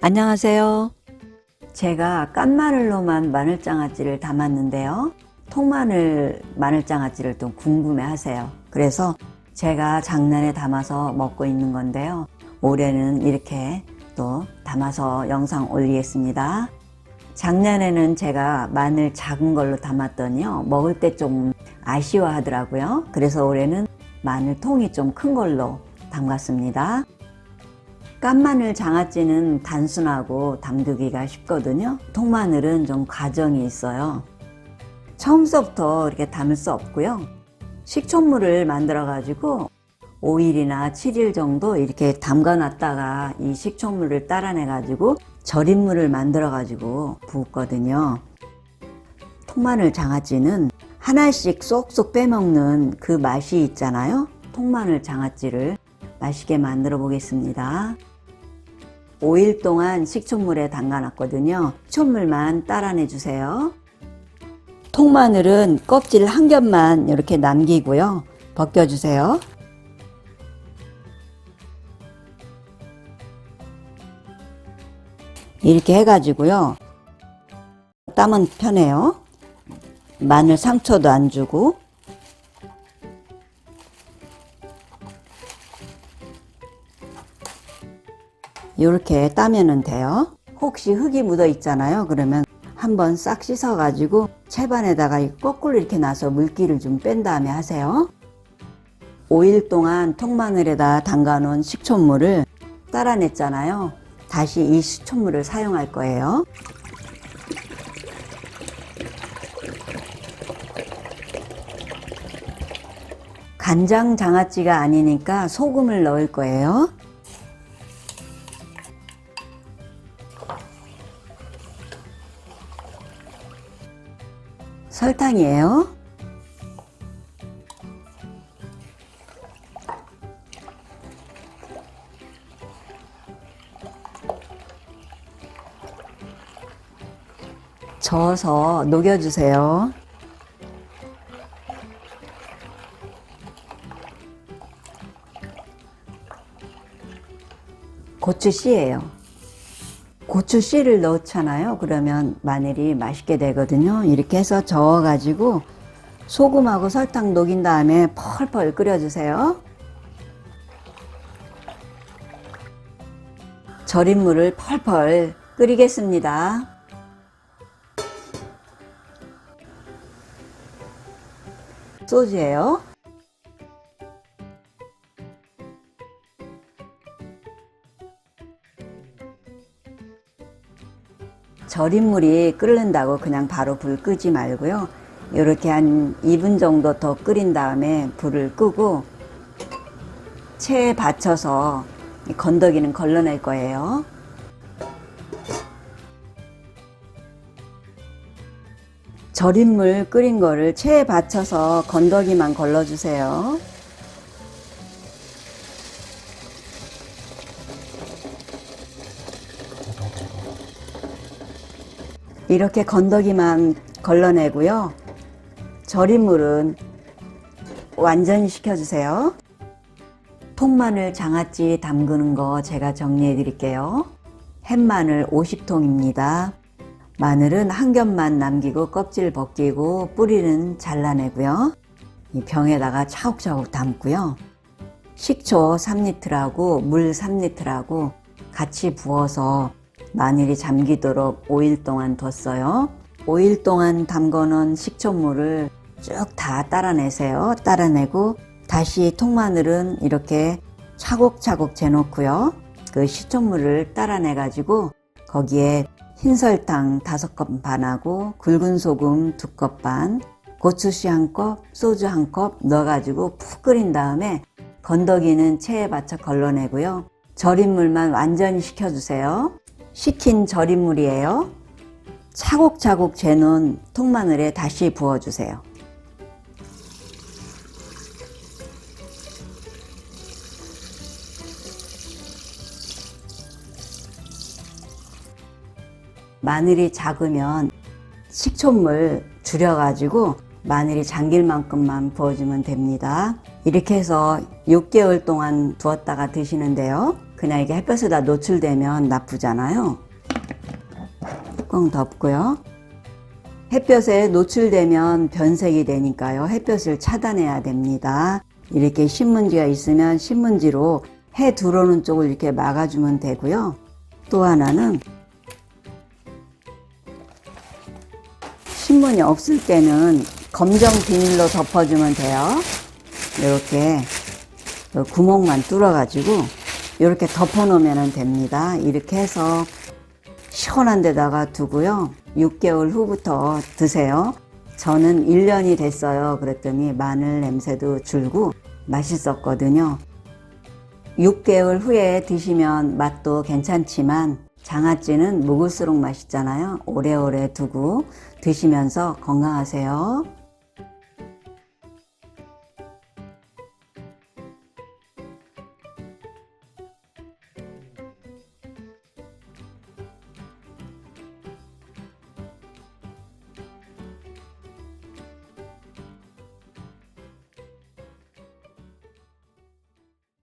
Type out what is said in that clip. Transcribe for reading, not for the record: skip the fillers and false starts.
안녕하세요. 제가 깐 마늘로만 마늘장아찌를 담았는데요. 통마늘 마늘장아찌를 좀 궁금해 하세요. 그래서 제가 작년에 담아서 먹고 있는 건데요. 올해는 이렇게 또 담아서 영상 올리겠습니다. 작년에는 제가 마늘 작은 걸로 담았더니요. 먹을 때 좀 아쉬워 하더라고요. 그래서 올해는 마늘 통이 좀 큰 걸로 담갔습니다. 깐마늘 장아찌는 단순하고 담그기가 쉽거든요. 통마늘은 좀 과정이 있어요. 처음서부터 이렇게 담을 수 없고요. 식초물을 만들어 가지고 5일이나 7일 정도 이렇게 담가 놨다가 이 식초물을 따라내 가지고 절임물을 만들어 가지고 붓거든요. 통마늘 장아찌는 하나씩 쏙쏙 빼먹는 그 맛이 있잖아요. 통마늘 장아찌를 맛있게 만들어 보겠습니다. 5일 동안 식초물에 담가 놨거든요. 식초물만 따라내 주세요. 통마늘은 껍질 한 겹만 이렇게 남기고요. 벗겨 주세요. 이렇게 해가지고요. 따면 편해요. 마늘 상처도 안 주고. 이렇게 따면은 돼요. 혹시 흙이 묻어 있잖아요. 그러면 한번 싹 씻어 가지고 채반에다가 거꾸로 이렇게 놔서 물기를 좀 뺀 다음에 하세요. 5일 동안 통마늘에다 담가 놓은 식초물을 따라냈잖아요. 다시 이 식초물을 사용할 거예요. 간장 장아찌가 아니니까 소금을 넣을 거예요. 설탕이에요. 저어서 녹여주세요. 고추씨예요. 고추씨를 넣잖아요. 그러면 마늘이 맛있게 되거든요. 이렇게 해서 저어 가지고 소금하고 설탕 녹인 다음에 펄펄 끓여주세요. 절임물을 펄펄 끓이겠습니다. 소주예요. 절임물이 끓는다고 그냥 바로 불 끄지 말고요. 이렇게 한 2분 정도 더 끓인 다음에 불을 끄고 체에 받쳐서 건더기는 걸러낼 거예요. 절임물 끓인 거를 체에 받쳐서 건더기만 걸러주세요. 이렇게 건더기만 걸러내고요. 절임물은 완전히 식혀주세요. 통마늘 장아찌 담그는 거 제가 정리해 드릴게요. 햇마늘 50통입니다. 마늘은 한 겹만 남기고 껍질 벗기고 뿌리는 잘라내고요. 이 병에다가 차곡차곡 담고요. 식초 3리터하고 물 3리터하고 같이 부어서 마늘이 잠기도록 5일 동안 뒀어요. 5일 동안 담궈놓은 식초물을 쭉 다 따라내세요. 따라내고 다시 통마늘은 이렇게 차곡차곡 재놓고요. 그 식초물을 따라내 가지고 거기에 흰설탕 5컵 반하고 굵은 소금 2컵 반, 고추씨 1컵, 소주 1컵 넣어가지고 푹 끓인 다음에 건더기는 체에 받쳐 걸러내고요. 절임물만 완전히 식혀주세요. 식힌 절임물이에요. 차곡차곡 재놓은 통마늘에 다시 부어주세요. 마늘이 작으면 식초물 줄여가지고 마늘이 잠길 만큼만 부어주면 됩니다. 이렇게 해서 6개월 동안 두었다가 드시는데요. 그냥 이게 햇볕에다 노출되면 나쁘잖아요. 뚜껑 덮고요. 햇볕에 노출되면 변색이 되니까요. 햇볕을 차단해야 됩니다. 이렇게 신문지가 있으면 신문지로 해 들어오는 쪽을 이렇게 막아주면 되고요. 또 하나는 신문이 없을 때는 검정 비닐로 덮어주면 돼요. 이렇게 구멍만 뚫어가지고 이렇게 덮어 놓으면 됩니다. 이렇게 해서 시원한 데다가 두고요. 6개월 후부터 드세요. 저는 1년이 됐어요. 그랬더니 마늘 냄새도 줄고 맛있었거든요. 6개월 후에 드시면 맛도 괜찮지만 장아찌는 먹을수록 맛있잖아요. 오래오래 두고 드시면서 건강하세요.